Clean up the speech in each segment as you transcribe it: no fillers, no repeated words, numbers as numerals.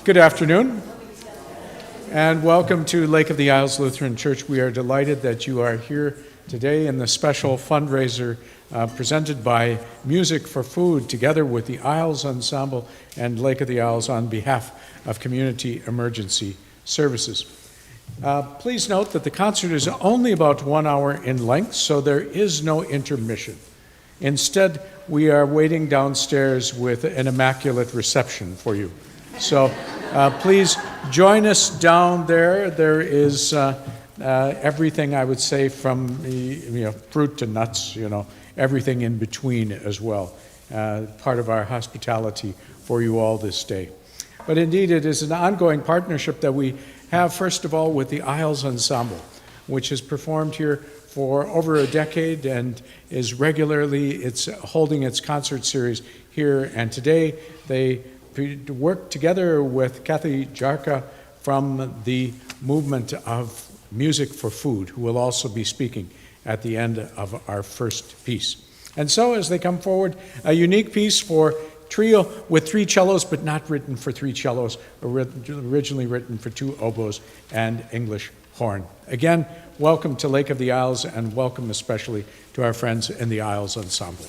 Good afternoon, and welcome to Lake of the Isles Lutheran Church. We are delighted that you are here today in the special fundraiser presented by Music for Food, together with the Isles Ensemble and Lake of the Isles on behalf of Community Emergency Services. Please note that the concert is only about 1 hour in length, so there is no intermission. Instead, we are waiting downstairs with an immaculate reception for you. So please join us down there. There is everything, I would say, from fruit to nuts, everything in between as well. Part of our hospitality for you all this day. But indeed, it is an ongoing partnership that we have, first of all, with the Isles Ensemble, which has performed here for over a decade and is regularly holding its concert series here. And today they work together with Käthe Jarka from the movement of Music for Food, who will also be speaking at the end of our first piece. And so as they come forward, a unique piece for trio with 3 cellos, but not written for 3 cellos, originally written for 2 oboes and English horn. Again, welcome to Lake of the Isles, and welcome especially to our friends in the Isles Ensemble.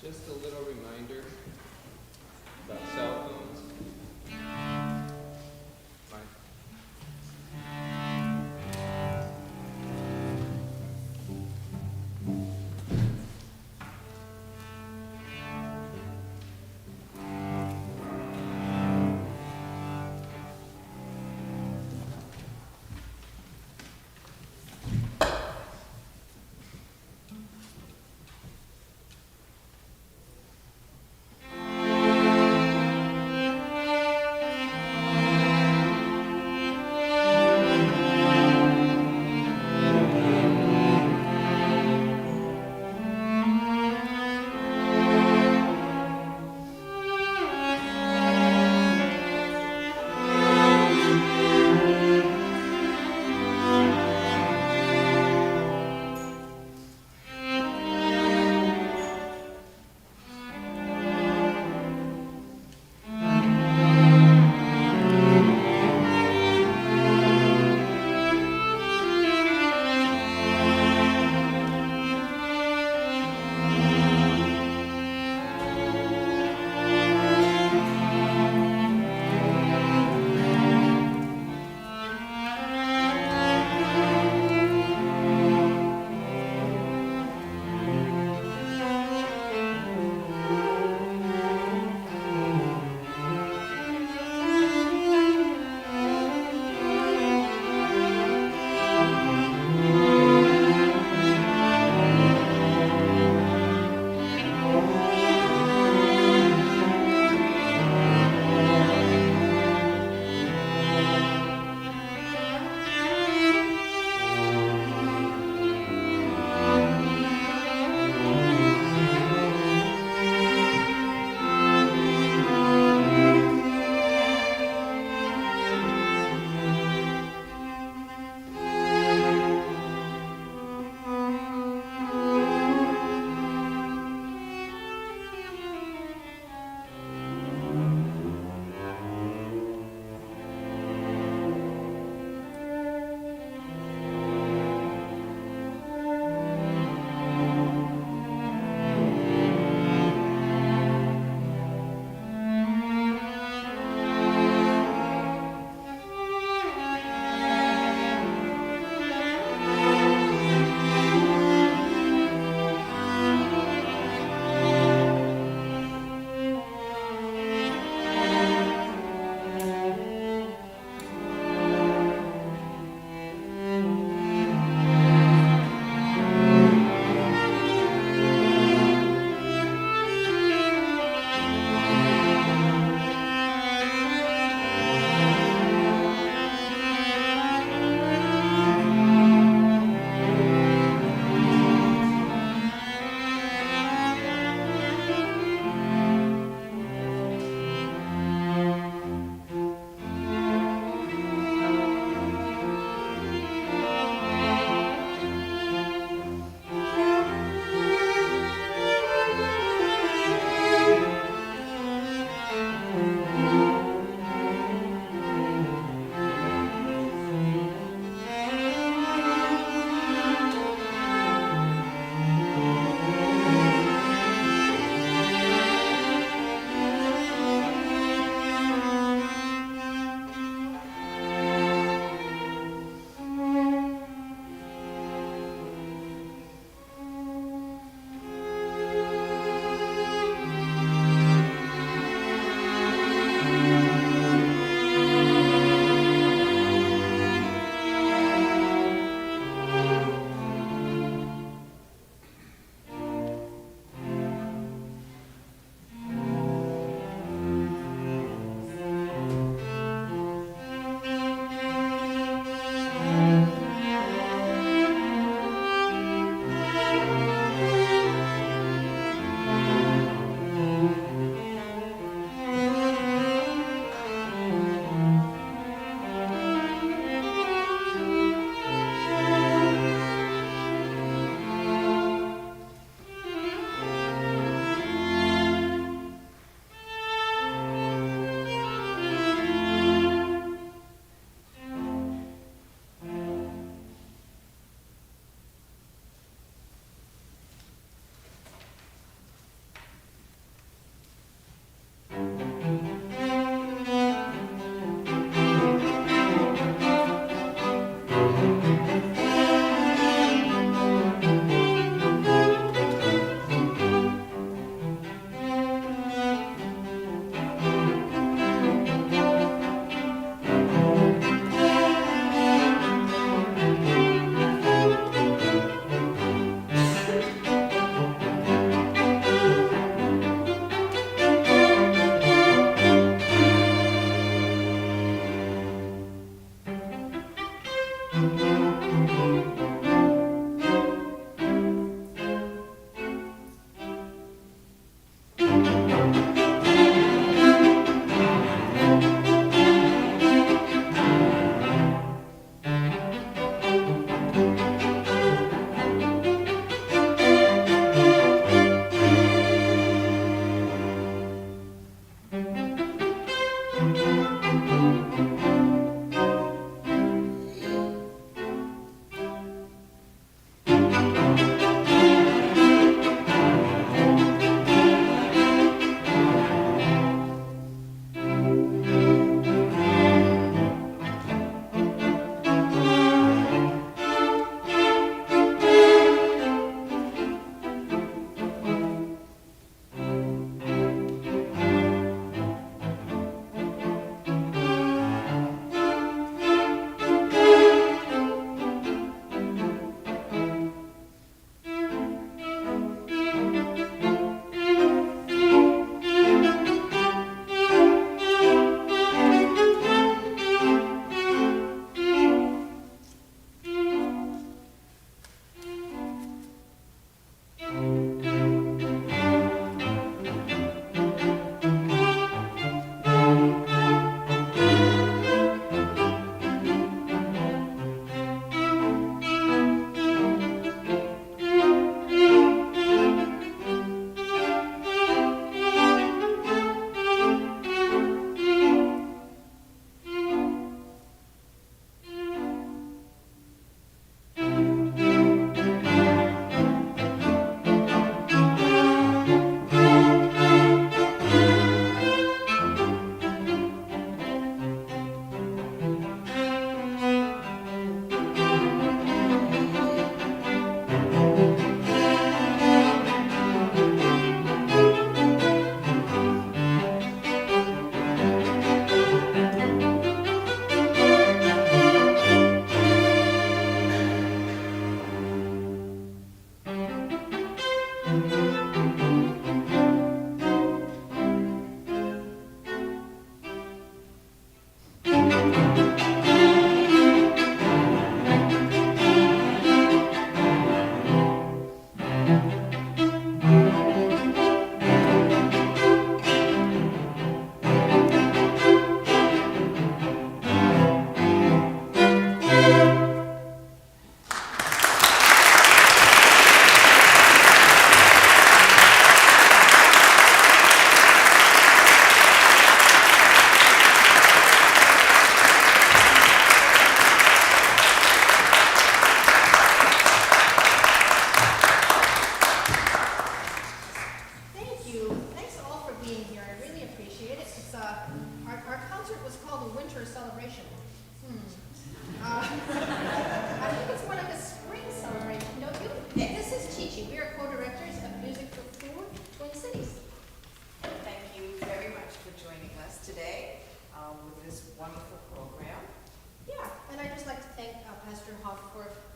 Just a little reminder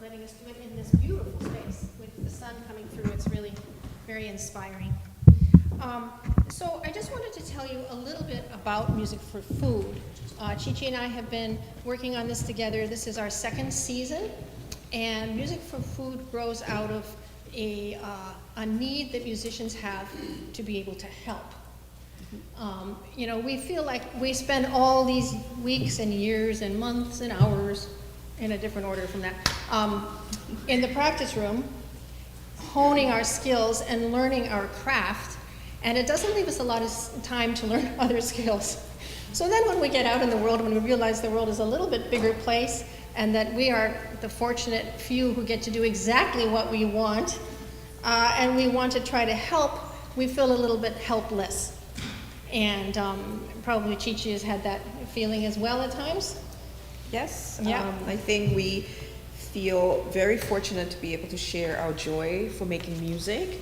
letting us do it in this beautiful space with the sun coming through. It's really very inspiring. So I just wanted to tell you a little bit about Music for Food. Chi-Chi and I have been working on this together. This is our second season, and Music for Food grows out of a need that musicians have to be able to help. You know, we feel like we spend all these weeks and years and months and hours, in a different order from that, in the practice room, honing our skills and learning our craft, and it doesn't leave us a lot of time to learn other skills. So then when we get out in the world, when we realize the world is a little bit bigger place, and that we are the fortunate few who get to do exactly what we want, and we want to try to help, we feel a little bit helpless. And probably Chi-Chi has had that feeling as well at times. Yes, Yeah. I think we feel very fortunate to be able to share our joy for making music.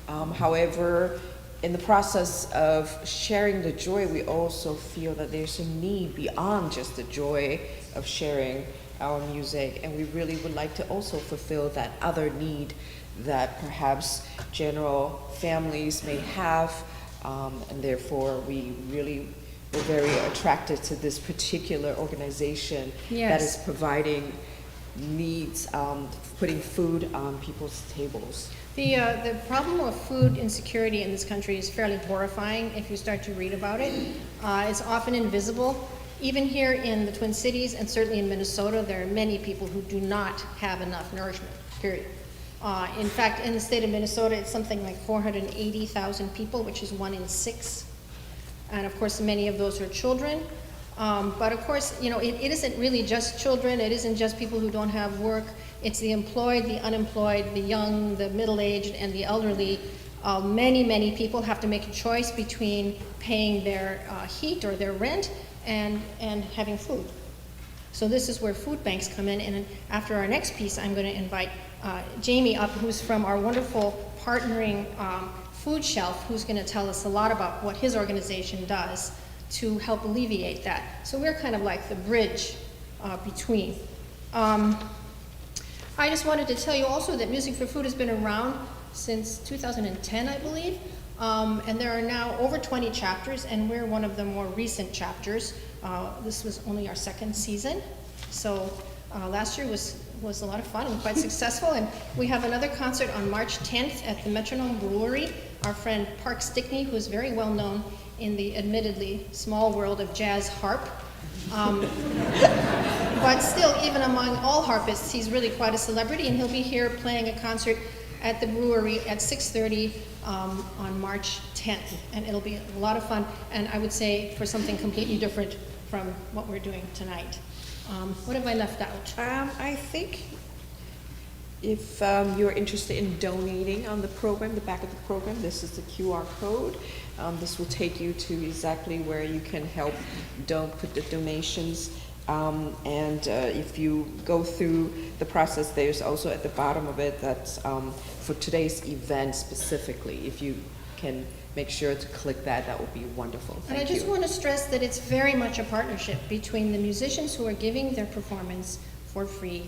However, in the process of sharing the joy, we also feel that there's a need beyond just the joy of sharing our music, and we really would like to also fulfill that other need that perhaps general families may have, and therefore we really were very attracted to this particular organization that is providing needs, putting food on people's tables. The problem of food insecurity in this country is fairly horrifying if you start to read about it. It's often invisible. Even here in the Twin Cities and certainly in Minnesota, there are many people who do not have enough nourishment, period. In fact, in the state of Minnesota, it's something like 480,000 people, which is 1 in 6. And of course, many of those are children. But of course, it isn't really just children. It isn't just people who don't have work. It's the employed, the unemployed, the young, the middle-aged, and the elderly. Many people have to make a choice between paying their heat or their rent and having food. So this is where food banks come in, and after our next piece, I'm going to invite Jamie up, who's from our wonderful partnering food shelf, who's going to tell us a lot about what his organization does to help alleviate that. So we're kind of like the bridge between. I just wanted to tell you also that Music for Food has been around since 2010, I believe, and there are now over 20 chapters, and we're one of the more recent chapters. This was only our second season, so last year was a lot of fun and quite successful, and we have another concert on March 10th at the Metronome Brewery. Our friend Park Stickney, who's very well known in the admittedly small world of jazz harp, but still, even among all harpists, he's really quite a celebrity, and he'll be here playing a concert at the brewery at 6:30 on March 10th, and it'll be a lot of fun, and I would say for something completely different from what we're doing tonight. What have I left out? I think if you're interested in donating on the program, the back of the program, this is the QR code. This will take you to exactly where you can help put the donations. And if you go through the process, there's also at the bottom of it that's for today's event specifically. If you can make sure to click that, that would be wonderful. Thank you. And I just want to stress that it's very much a partnership between the musicians who are giving their performance for free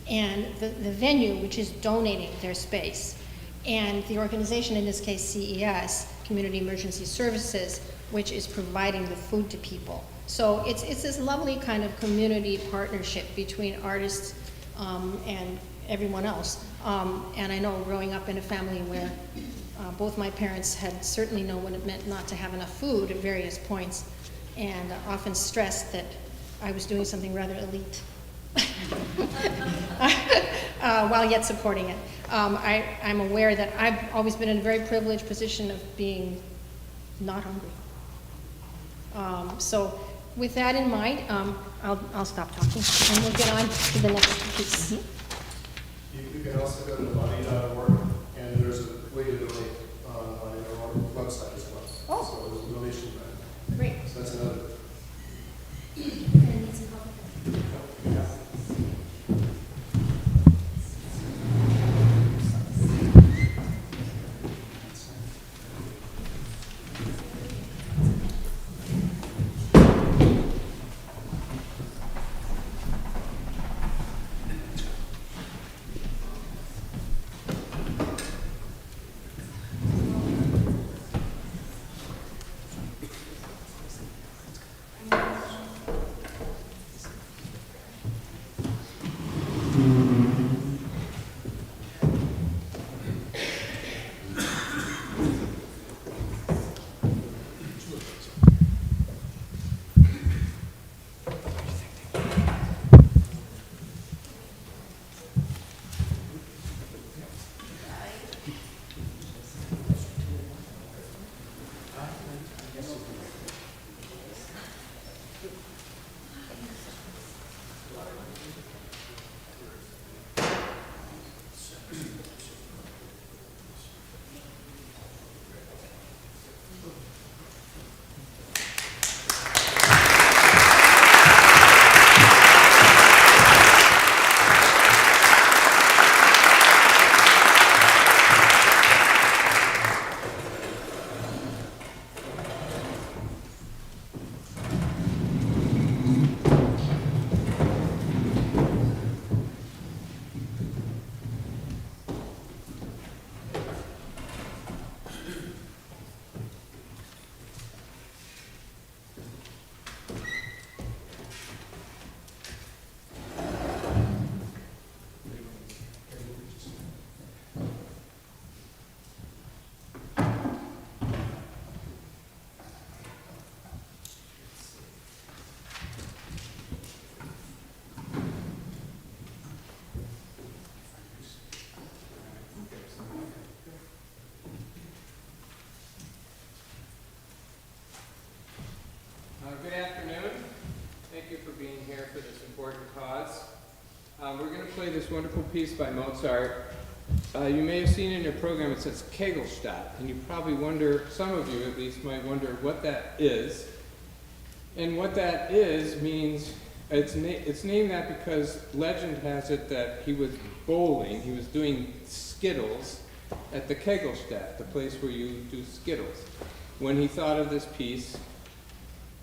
and the venue, which is donating their space, and the organization, in this case CES, Community Emergency Services, which is providing the food to people. So it's this lovely kind of community partnership between artists and everyone else. And I know growing up in a family where both my parents had certainly known what it meant not to have enough food at various points, and often stressed that I was doing something rather elite while yet supporting it. I'm aware that I've always been in a very privileged position of being not hungry. So with that in mind, I'll stop talking and we'll get on to the next piece. You can also go to LOTI.org, and there's a way to donate on our website as well. Oh. So there's a donation button. Great. So that's another. Good afternoon. thank you for being here for this important cause. We're going to play this wonderful piece by Mozart. You may have seen in your program it says Kegelstadt, and you probably wonder, some of you at least might wonder what that is. And what that is means, it's named that because legend has it that he was bowling, he was doing skittles at the Kegelstadt, the place where you do skittles, when he thought of this piece,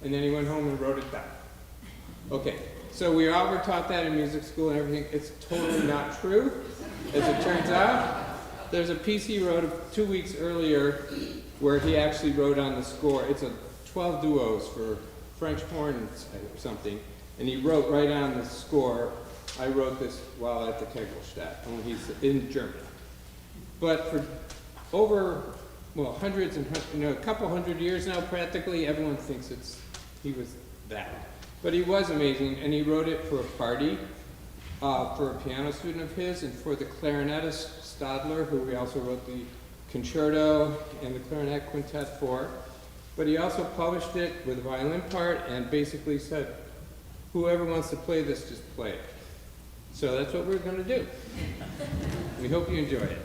and then he went home and wrote it down. Okay, so we all were taught that in music school and everything. It's totally not true, as it turns out. There's a piece he wrote 2 weeks earlier where he actually wrote on the score. It's a 12 duos for French horns or something, and he wrote right on the score, I wrote this while at the Kegelstadt, when he's in Germany. But for over, well, hundreds and a couple hundred years now, practically, everyone thinks he was that. But he was amazing, and he wrote it for a party, for a piano student of his, and for the clarinetist Stadler, who he also wrote the concerto and the clarinet quintet for. But he also published it with a violin part and basically said, whoever wants to play this, just play it. So that's what we're going to do. We hope you enjoy it.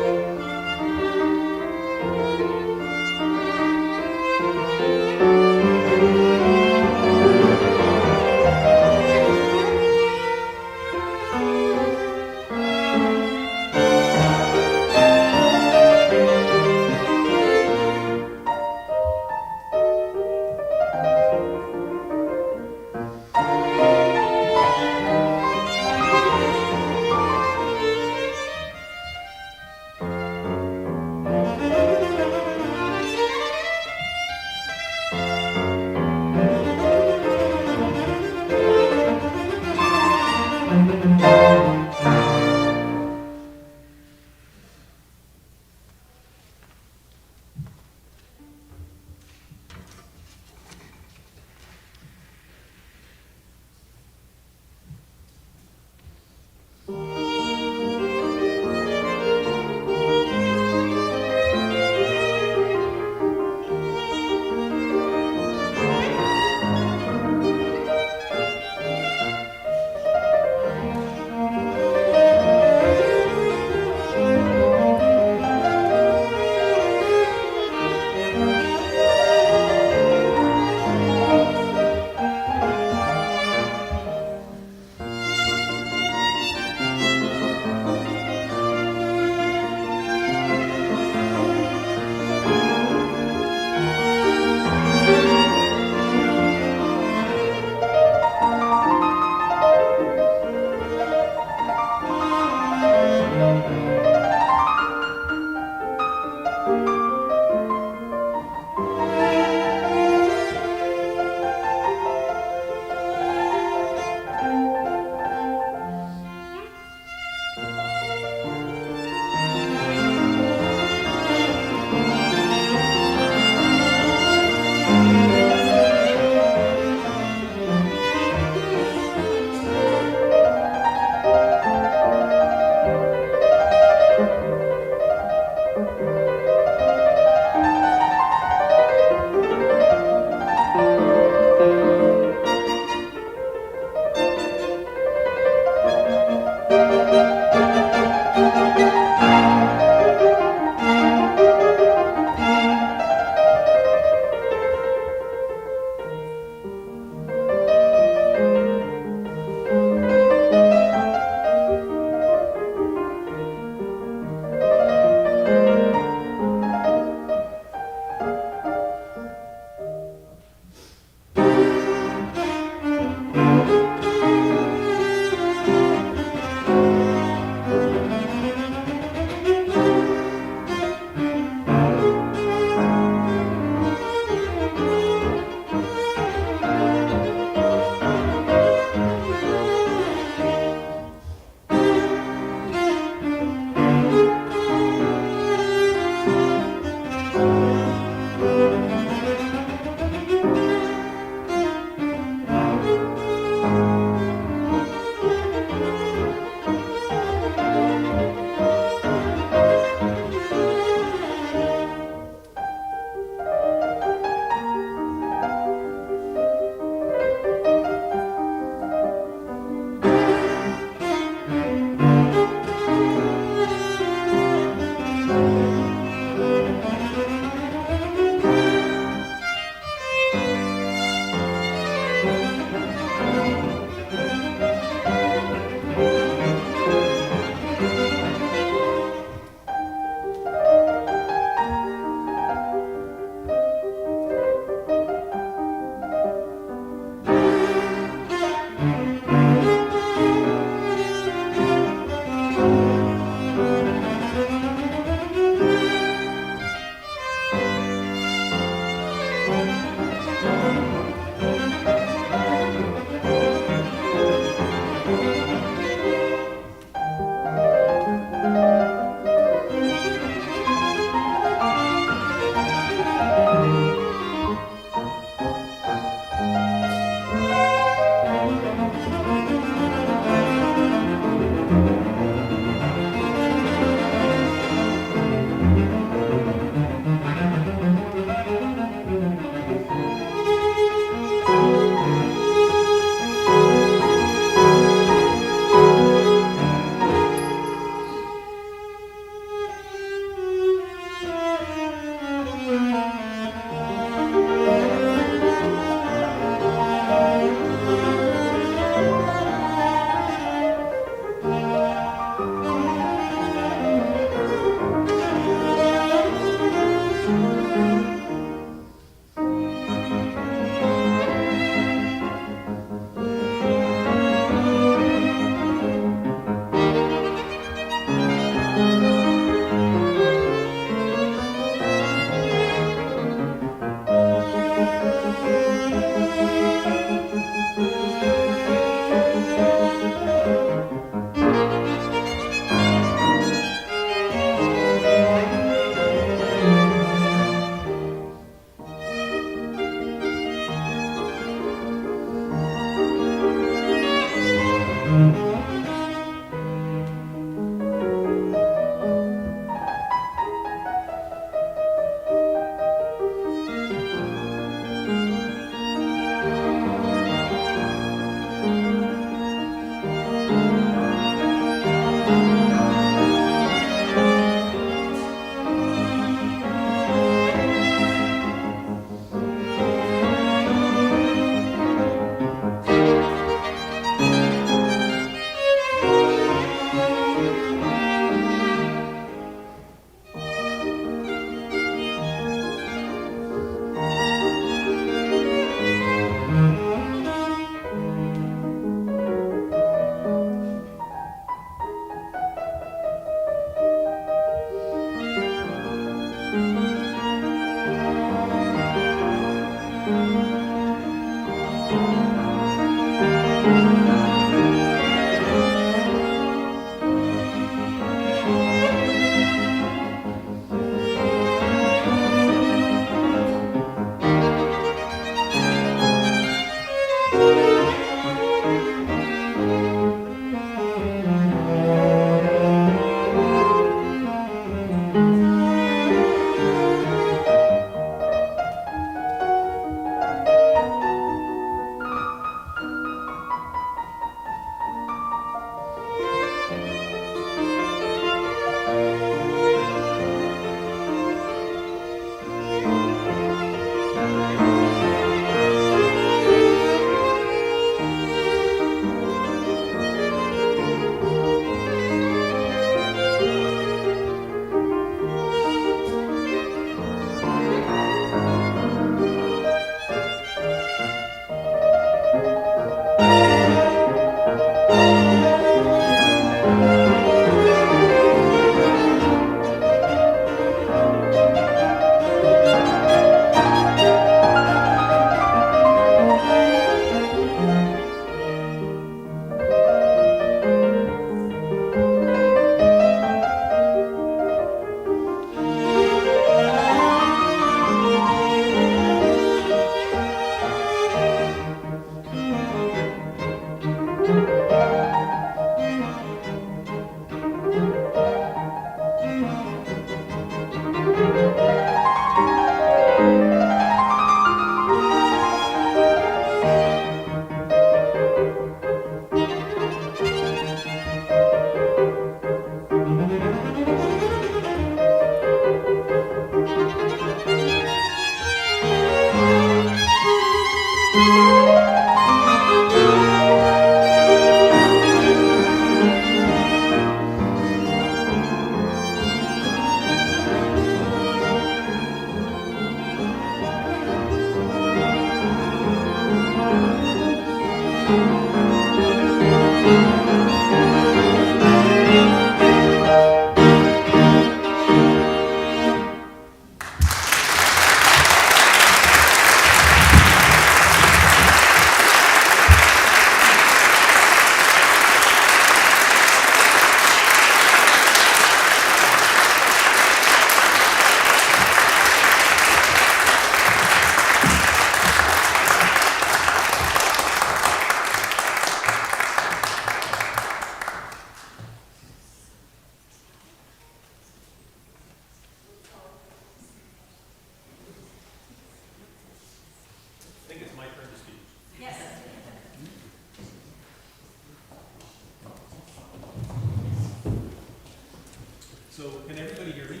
So can everybody hear me?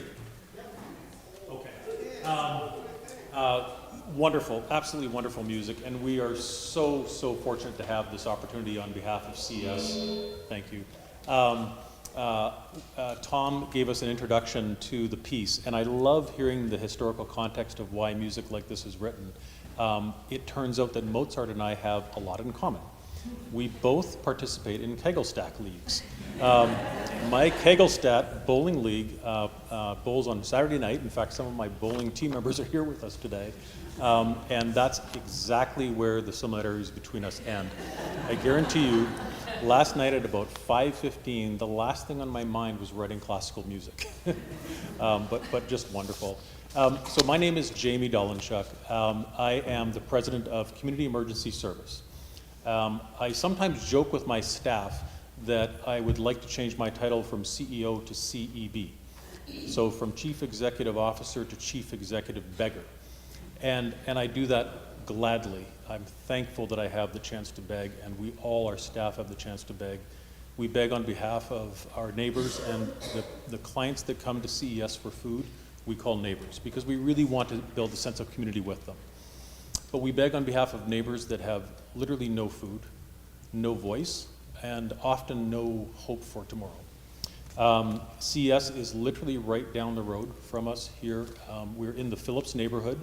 Okay. Wonderful, absolutely wonderful music, and we are so fortunate to have this opportunity on behalf of CS. Thank you. Tom gave us an introduction to the piece, and I love hearing the historical context of why music like this is written. It turns out that Mozart and I have a lot in common. We both participate in Kegelstack leagues. My Kegelstack bowling league bowls on Saturday night. In fact, some of my bowling team members are here with us today. And that's exactly where the similarities between us end. I guarantee you, last night at about 5:15, the last thing on my mind was writing classical music. but just wonderful. So my name is Jamie Dolenchuk. I am the president of Community Emergency Service. I sometimes joke with my staff that I would like to change my title from CEO to CEB. So from Chief Executive Officer to Chief Executive Beggar. And I do that gladly. I'm thankful that I have the chance to beg, and our staff have the chance to beg. We beg on behalf of our neighbors, and the clients that come to CES for food, we call neighbors, because we really want to build a sense of community with them. But we beg on behalf of neighbors that have literally no food, no voice, and often no hope for tomorrow. CES is literally right down the road from us here. We're in the Phillips neighborhood.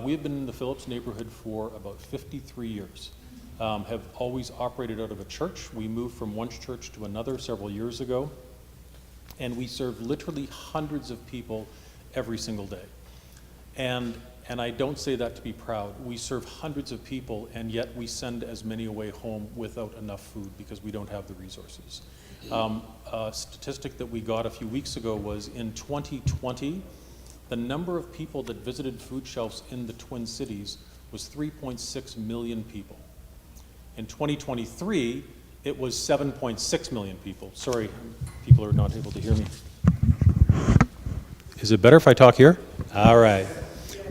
We have been in the Phillips neighborhood for about 53 years. Have always operated out of a church. We moved from one church to another several years ago, and we serve literally hundreds of people every single day. And I don't say that to be proud. We serve hundreds of people, and yet we send as many away home without enough food because we don't have the resources. A statistic that we got a few weeks ago was in 2020, the number of people that visited food shelves in the Twin Cities was 3.6 million people. In 2023, it was 7.6 million people. Sorry, people are not able to hear me. Is it better if I talk here? All right.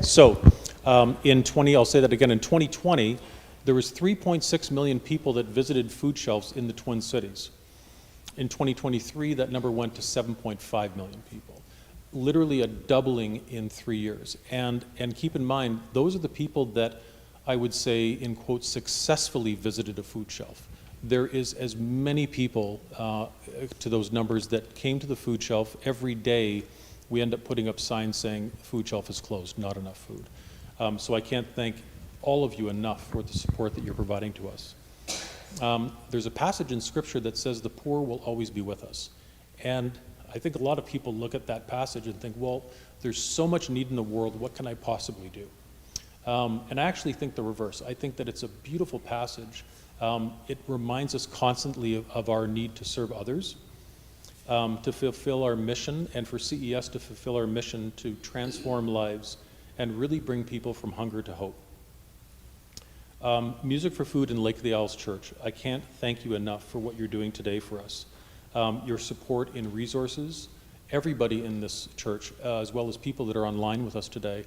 So, I'll say that again, in 2020, there was 3.6 million people that visited food shelves in the Twin Cities. In 2023, that number went to 7.5 million people. Literally a doubling in 3 years. And keep in mind, those are the people that I would say, in quotes, successfully visited a food shelf. There is as many people to those numbers that came to the food shelf every day. We end up putting up signs saying food shelf is closed, not enough food. So I can't thank all of you enough for the support that you're providing to us. There's a passage in Scripture that says the poor will always be with us. And I think a lot of people look at that passage and think, well, there's so much need in the world, what can I possibly do? And I actually think the reverse. I think that it's a beautiful passage. It reminds us constantly of our need to serve others, to fulfill our mission, and for CES to fulfill our mission to transform lives and really bring people from hunger to hope. Music for Food in Lake of the Isles Church, I can't thank you enough for what you're doing today for us. Your support in resources, everybody in this church, as well as people that are online with us today,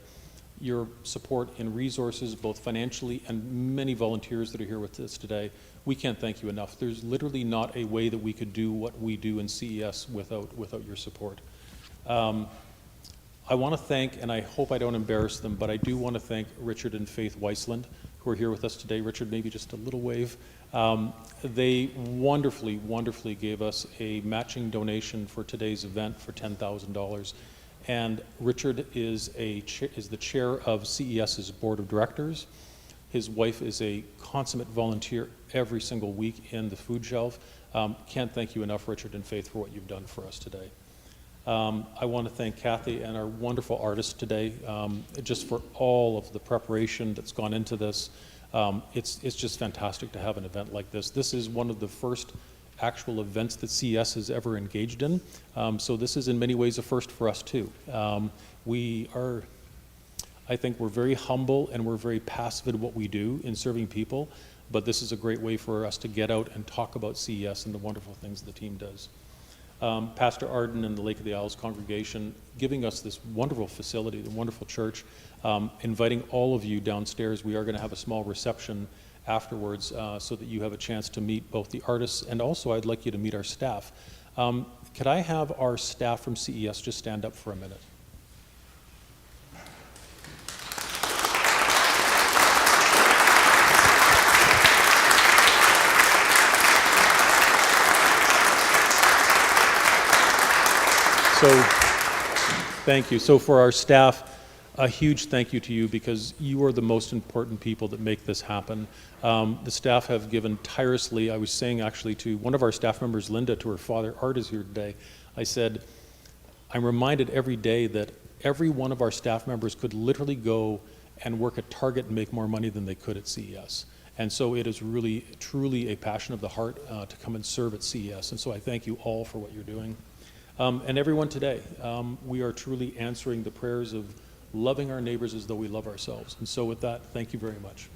your support in resources, both financially and many volunteers that are here with us today, we can't thank you enough. There's literally not a way that we could do what we do in CES without your support. I want to thank, and I hope I don't embarrass them, but I do want to thank Richard and Faith Weisland, who are here with us today. Richard, maybe just a little wave. They wonderfully gave us a matching donation for today's event for $10,000. And Richard is the chair of CES's board of directors. His wife is a consummate volunteer every single week in the food shelf. Can't thank you enough, Richard and Faith, for what you've done for us today. I want to thank Käthe and our wonderful artists today, just for all of the preparation that's gone into this. It's just fantastic to have an event like this. This is one of the first actual events that CES has ever engaged in. So this is in many ways a first for us too. I think we're very humble and we're very passive at what we do in serving people, but this is a great way for us to get out and talk about CES and the wonderful things the team does. Pastor Arden and the Lake of the Isles congregation giving us this wonderful facility, the wonderful church, inviting all of you downstairs. We are going to have a small reception afterwards so that you have a chance to meet both the artists, and also I'd like you to meet our staff. Could I have our staff from CES just stand up for a minute? So, thank you. So for our staff, a huge thank you to you, because you are the most important people that make this happen. The staff have given tirelessly. I was saying actually to one of our staff members, Linda, to her father, Art is here today. I said, I'm reminded every day that every one of our staff members could literally go and work at Target and make more money than they could at CES. And so it is really, truly a passion of the heart to come and serve at CES. And so I thank you all for what you're doing. And everyone today, we are truly answering the prayers of loving our neighbors as though we love ourselves. And so with that, thank you very much.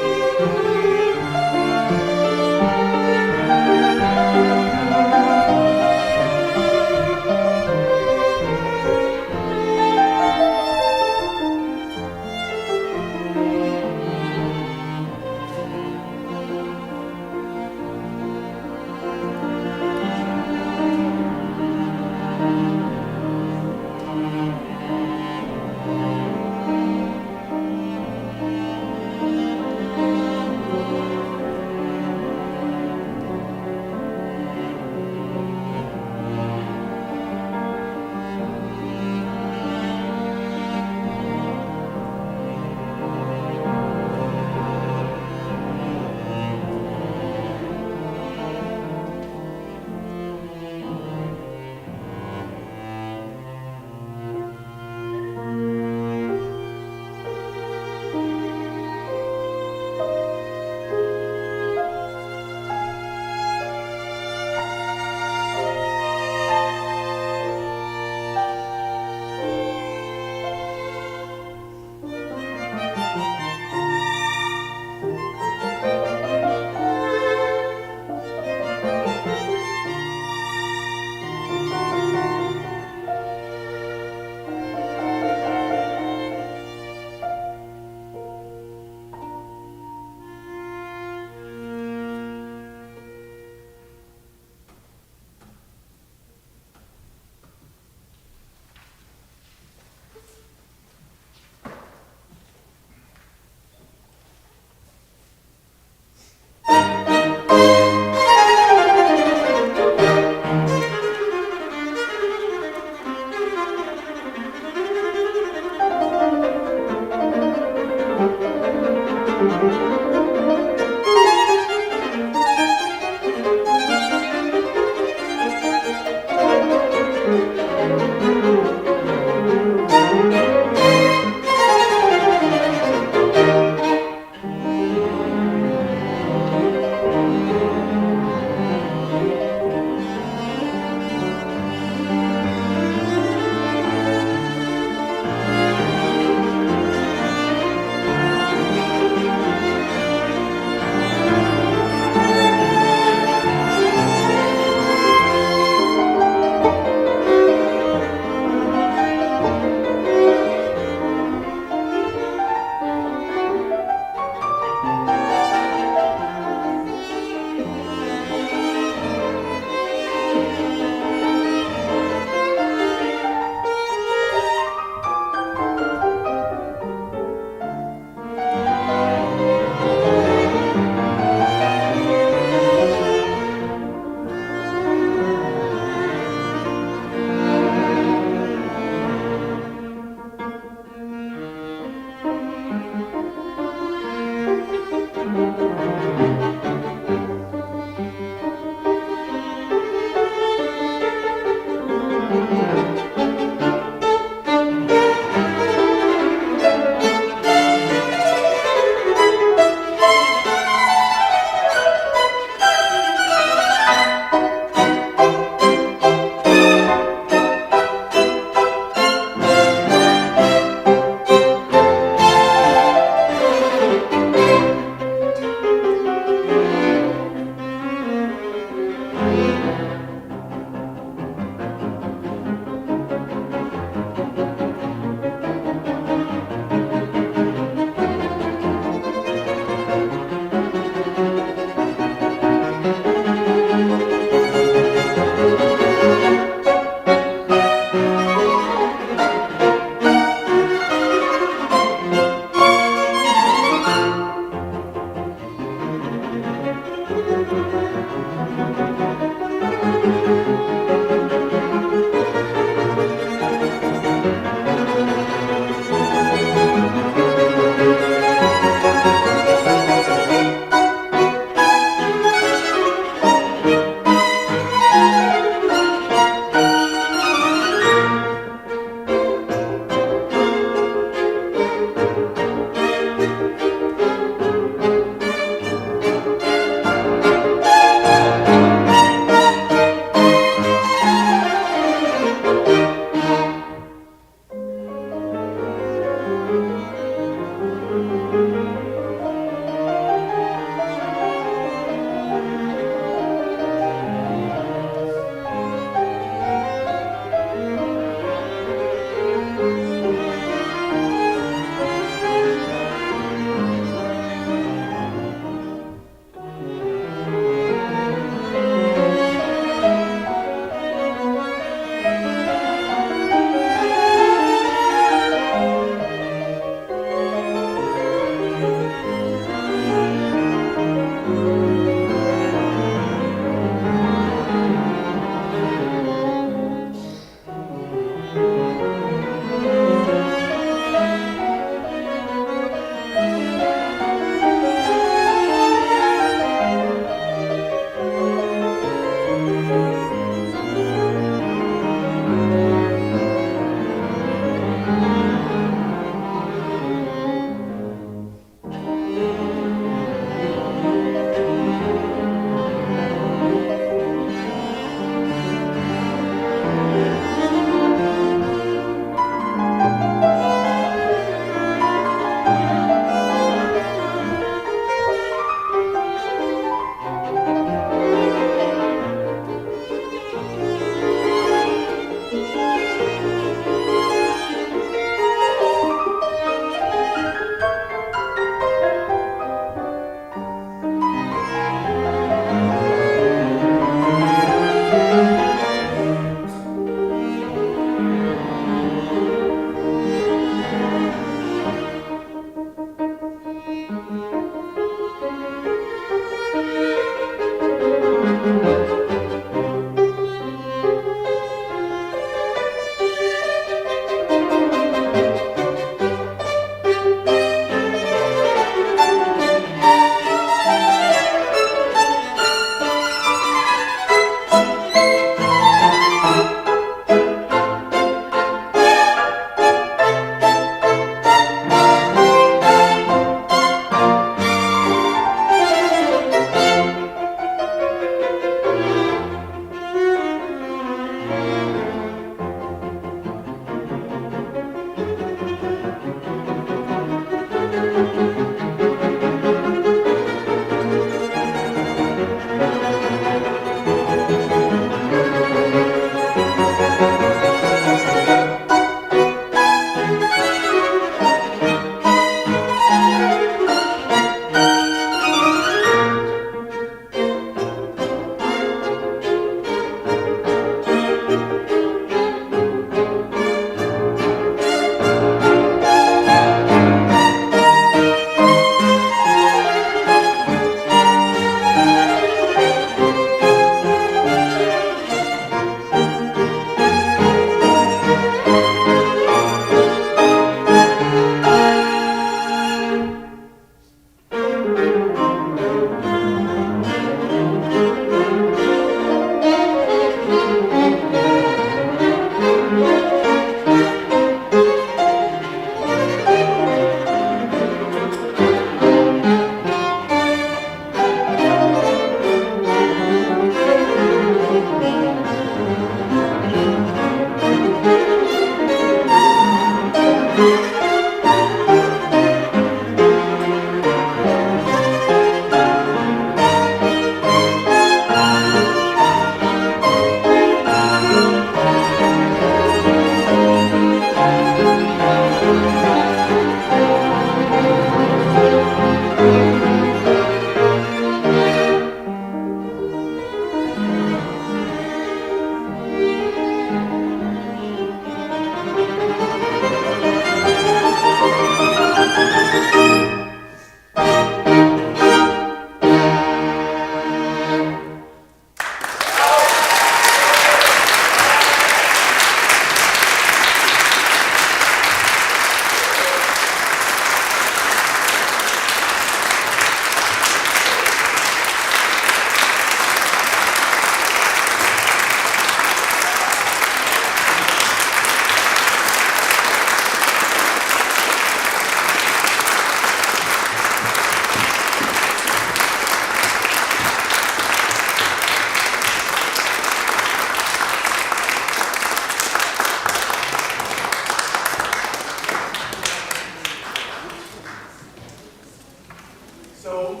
So,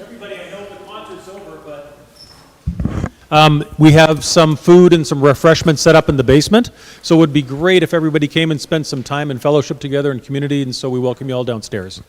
everybody, I know the concert's over, but we have some food and some refreshments set up in the basement, so it would be great if everybody came and spent some time in fellowship together in community, and so we welcome you all downstairs.